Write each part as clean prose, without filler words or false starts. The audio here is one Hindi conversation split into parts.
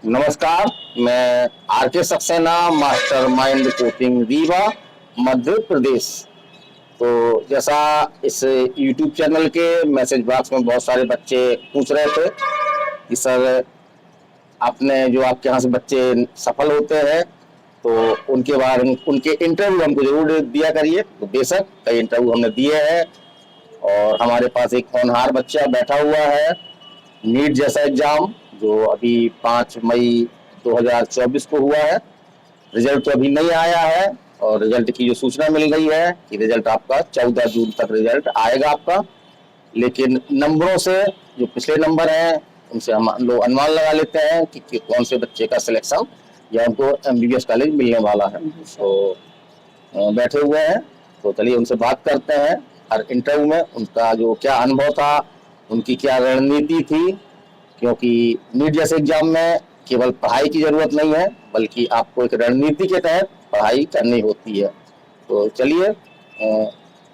नमस्कार। मैं आर के सक्सेना, मास्टरमाइंड कोचिंग रीवा, मध्य प्रदेश। तो जैसा इस YouTube चैनल के मैसेज बॉक्स में बहुत सारे बच्चे पूछ रहे थे कि सर आपने जो आपके यहाँ से बच्चे सफल होते हैं तो उनके बारे में उनके इंटरव्यू हमको जरूर दिया करिए। तो बेशक कई इंटरव्यू हमने दिए हैं और हमारे पास एक होनहार बच्चा बैठा हुआ है। नीट जैसा एग्जाम जो अभी 5 मई 2024 को हुआ है, रिजल्ट तो अभी नहीं आया है और रिजल्ट की जो सूचना मिल रही है कि रिजल्ट आपका 14 जून तक रिजल्ट आएगा आपका। लेकिन नंबरों से जो पिछले नंबर हैं उनसे हम लोग अनुमान लगा लेते हैं कि कौन से बच्चे का सिलेक्शन या उनको एमबीबीएस कॉलेज मिलने वाला है। तो बैठे हुए हैं, तो चलिए उनसे बात करते हैं। हर इंटरव्यू में उनका जो क्या अनुभव था, उनकी क्या रणनीति थी, क्योंकि नीट जैसे एग्जाम में केवल पढ़ाई की जरूरत नहीं है बल्कि आपको एक रणनीति के तहत पढ़ाई करनी होती है। तो चलिए,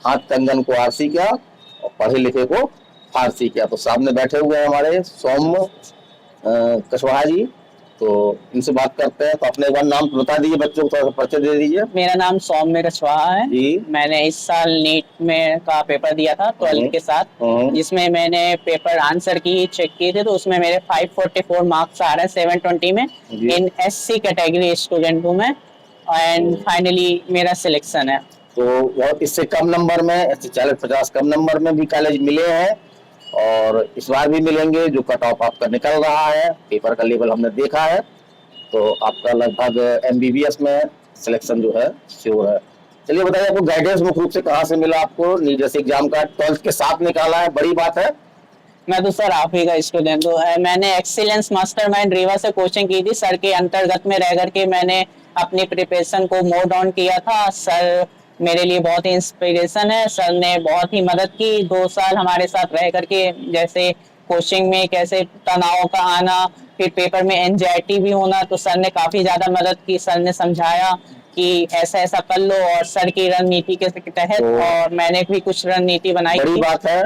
हाथ कंगन को आरसी क्या और पढ़े लिखे को फारसी क्या। तो सामने बैठे हुए हैं हमारे सौम्य कुशवाहा जी, तो इनसे बात करते हैं। तो अपने एक बार नाम बता दीजिए, बच्चों को थोड़ा सा परिचय दे दीजिए। मेरा नाम सौम्य कुशवाहा है जी। मैंने इस साल नीट में का पेपर दिया था 12th के साथ, जिसमें मैंने पेपर आंसर की चेक किए थे। तो उसमें मेरे 544 मार्क्स आ रहे हैं 720 में। इन एससी कैटेगरी स्टूडेंट हूँ मैं एंड फाइनली मेरा सिलेक्शन है। तो बहुत इससे कम नंबर में, 40-50 कम नंबर में भी कॉलेज मिले हैं और इस बार भी मिलेंगे। जो कट ऑफ आपका निकल रहा है, पेपर का लेवल हमने देखा है, तो आपका लगभग एमबीबीएस में सिलेक्शन जो है श्योर है। चलिए बताइए, आपको गाइडेंस मुख्य रूप से कहाँ से मिला? आपको नीट जैसे एग्जाम का 12th के साथ निकाला है, बड़ी बात है। मैं तो सर आप ही का स्टूडेंट हूँ। मैंने एक्सीलेंस मास्टरमाइंड रीवा से कोचिंग की थी। सर के अंतर्गत में रह करके मैंने अपनी प्रिपरेशन को मोड डाउन किया था। सर मेरे लिए बहुत ही इंस्पिरेशन है। सर ने बहुत ही मदद की 2 साल हमारे साथ रह करके, जैसे कोचिंग में कैसे तनाव का आना, फिर पेपर में एंजाइटी भी होना, तो सर ने काफी ज्यादा मदद की। सर ने समझाया कि ऐसा ऐसा कर लो और सर की रणनीति के तहत और मैंने भी कुछ रणनीति बनाई। बड़ी बात है।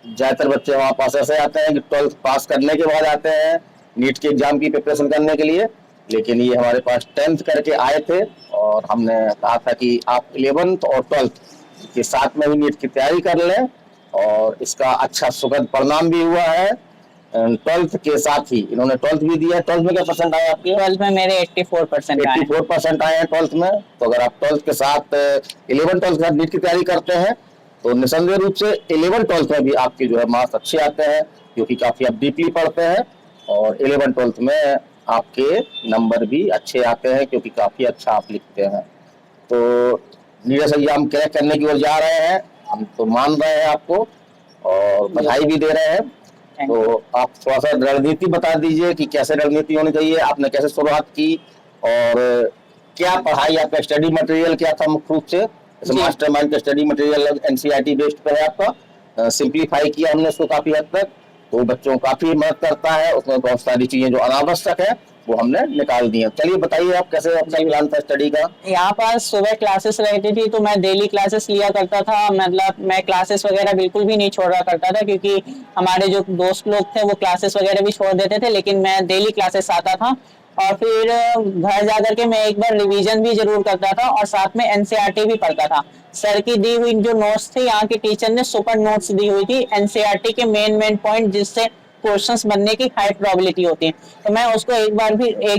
ज्यादातर बच्चे वहाँ पास ऐसे आते हैं कि 12th पास करने के बाद आते हैं नीट के एग्जाम की प्रिपरेशन करने के लिए, लेकिन ये हमारे पास 10th करके आए थे और हमने कहा था कि आप 11th और 12th के साथ में भी नीट की तैयारी कर लें और इसका अच्छा सुखद परिणाम भी हुआ है। 12th के साथ ही इन्होंने 12th भी दिया है। 12th में क्या परसेंट आए आपके? 12th में मेरे 84% आए। 84% आए हैं 12th में। तो अगर आप 12th के साथ 11th-12th के साथ नीट की तैयारी करते हैं तो निसंदेह रूप से 11th-12th में भी आपके जो है मार्क्स अच्छे आते हैं, क्योंकि काफी आप डीपली पढ़ते हैं और 11th-12th में आपके नंबर भी अच्छे आते हैं क्योंकि काफी अच्छा आप लिखते हैं। तो नीट एग्जाम क्रैक करने की ओर जा रहे हैं, हम तो मान रहे हैं आपको और बधाई भी दे रहे हैं। तो आप थोड़ा सा रणनीति बता दीजिए कि कैसे रणनीति होनी चाहिए, आपने कैसे शुरुआत की और क्या पढ़ाई, आपका स्टडी मटेरियल क्या था मुख्य रूप से? मास्टरमाइंड का स्टडी मटेरियल एनसीईआरटी बेस्ड पे है आपका। सिंप्लीफाई किया हमने उसको काफी हद तक, तो बच्चों को काफी मदद करता है। उसमें बहुत सारी चीजें जो अनावश्यक है वो हमने निकाल दी है। चलिए बताइए, आप कैसे अपना प्लान था स्टडी का? यहाँ पर सुबह क्लासेस रहती थी तो मैं डेली क्लासेस लिया करता था। मतलब मैं क्लासेस वगैरह बिल्कुल भी नहीं छोड़ रहा करता था, क्योंकि हमारे जो दोस्त लोग थे वो क्लासेस वगैरह भी छोड़ देते थे, लेकिन मैं डेली क्लासेस आता था। और फिर घर जाकर के मैं एक बार रिवीजन भी जरूर करता था और साथ में एनसीईआरटी भी पढ़ता था। सर की दी हुई जो नोट्स थी, यहाँ के टीचर ने सुपर नोट्स दी हुई थी एनसीईआरटी के मेन पॉइंट, जिससे क्वेश्चंस बनने की हाई प्रोबेबिलिटी होती है। तो मैं उसको एक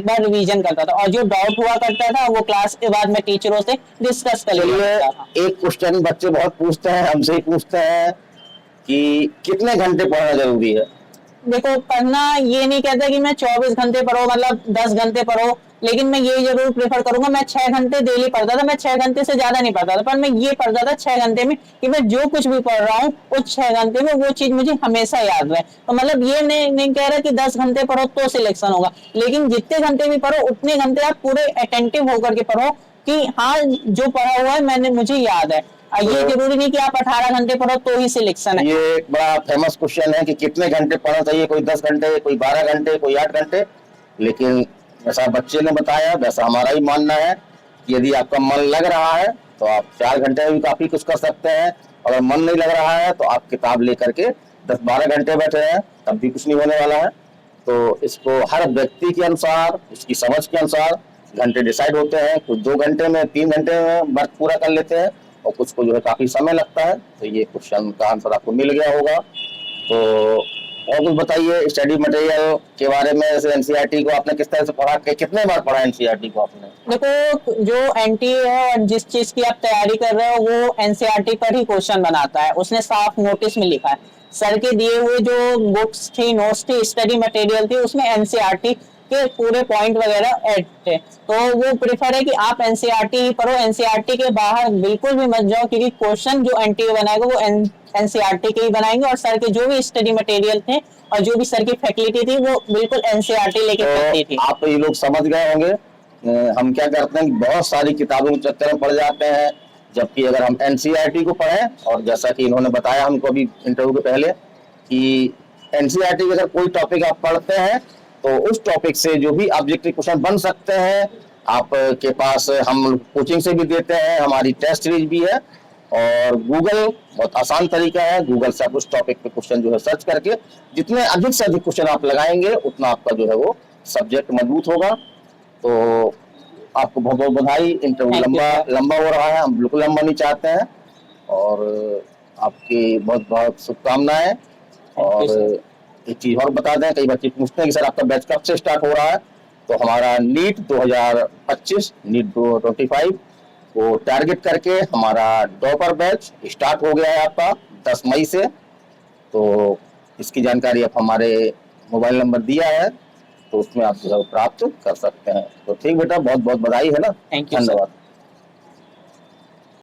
बार रिवीजन करता था और जो डाउट हुआ करता था वो क्लास के बाद मैं टीचरों से डिस्कस कर लिया था। एक क्वेश्चन बच्चे बहुत पूछते हैं, हमसे ही पूछते हैं कि कितने घंटे पढ़ना जरूरी है? देखो, पढ़ना ये नहीं कहता कि मैं 24 घंटे पढ़ो, मतलब 10 घंटे पढ़ो, लेकिन मैं ये जरूर प्रेफर करूंगा। मैं 6 घंटे डेली पढ़ता था, मैं 6 घंटे से ज्यादा नहीं पढ़ता था, पर मैं ये पढ़ता था 6 घंटे में कि मैं जो कुछ भी पढ़ रहा हूँ उस 6 घंटे में वो चीज मुझे हमेशा याद रहे। तो मतलब ये नहीं कह रहा कि 10 घंटे पढ़ो तो सिलेक्शन होगा, लेकिन जितने घंटे भी पढ़ो उतने घंटे आप पूरे अटेंटिव होकर के पढ़ो कि हाँ जो पढ़ा हुआ है मुझे याद है। ये जरूरी नहीं कि आप 18 घंटे पढ़ो तो ही सिलेक्शन है। ये एक बड़ा फेमस क्वेश्चन है कि कितने घंटे पढ़ना चाहिए, कोई 10 घंटे, कोई 12 घंटे, कोई 8 घंटे। लेकिन जैसा बच्चे ने बताया वैसा हमारा ही मानना है कि यदि आपका मन लग रहा है तो आप 4 घंटे में भी काफी कुछ कर सकते हैं। अगर मन नहीं लग रहा है तो आप किताब लेकर के 10-12 घंटे बैठे हैं तब भी कुछ नहीं होने वाला है। तो इसको हर व्यक्ति के अनुसार, उसकी समझ के अनुसार घंटे डिसाइड होते हैं। कुछ 2 घंटे में, 3 घंटे में वर्क पूरा कर लेते हैं और कुछ को जो है काफी समय लगता है। तो ये क्वेश्चन का आंसर आपको मिल गया होगा। तो और कुछ बताइए स्टडी मटेरियल के बारे में। जैसे एनसीईआरटी को आपने किस तरह से पढ़ा, कितने बार पढ़ा एनसीईआरटी को आपने? देखो, जो एनटीए है और जिस चीज की आप तैयारी कर रहे हो वो एनसीईआरटी पर ही क्वेश्चन बनाता है। उसने साफ नोटिस में लिखा है, सर के दिए हुए जो बुक्स थी, नोट्स थी, स्टडी मटेरियल थी, उसमें एनसीईआरटी के पूरे पॉइंट वगैरह ऐड थे। तो वो प्रेफर है कि आप एनसीईआरटी ही पढ़ो, एनसीईआरटी के बाहर बिल्कुल भी मत जाओ, क्योंकि क्वेश्चन जो एनटीए बनाएगा वो एनसीईआरटी के ही बनाएंगे और सर के जो भी स्टडी मटेरियल थे और जो भी सर की फैकल्टी थी वो बिल्कुल एनसीईआरटी लेके चलती थी। आप ये लोग समझ गए होंगे हम क्या करते हैं, बहुत सारी किताबों के चक्कर में पड़ जाते हैं, जबकि अगर हम एनसीईआरटी को पढ़ें, और जैसा कि इन्होंने बताया हमको अभी इंटरव्यू के पहले कि एनसीईआरटी का अगर कोई टॉपिक आप पढ़ते हैं तो उस टॉपिक से जो भी ऑब्जेक्टिव क्वेश्चन बन सकते हैं, आपके पास हम कोचिंग से भी देते हैं, हमारी टेस्ट सीरीज भी है, और गूगल बहुत आसान तरीका है। गूगल से आप उस टॉपिक पे क्वेश्चन जो है सर्च करके जितने अधिक से अधिक क्वेश्चन आप लगाएंगे उतना आपका जो है वो सब्जेक्ट मजबूत होगा। तो आपको बहुत बहुत बधाई। इंटरव्यू लंबा हो रहा है, हम बिल्कुल लंबा नहीं चाहते हैं, और आपकी बहुत बहुत शुभकामनाएं। और एक चीज और बता दें, कई बच्चे पूछते हैं कि सर आपका बैच कब से स्टार्ट हो रहा है। तो हमारा नीट 2025, नीट 25 को टारगेट करके हमारा टॉपर बैच स्टार्ट हो गया है आपका 10 मई से। तो इसकी जानकारी आप हमारे मोबाइल नंबर दिया है, तो उसमें आप जो है प्राप्त कर सकते हैं। तो ठीक बेटा, बहुत बहुत बधाई है ना। Thank you. धन्यवाद।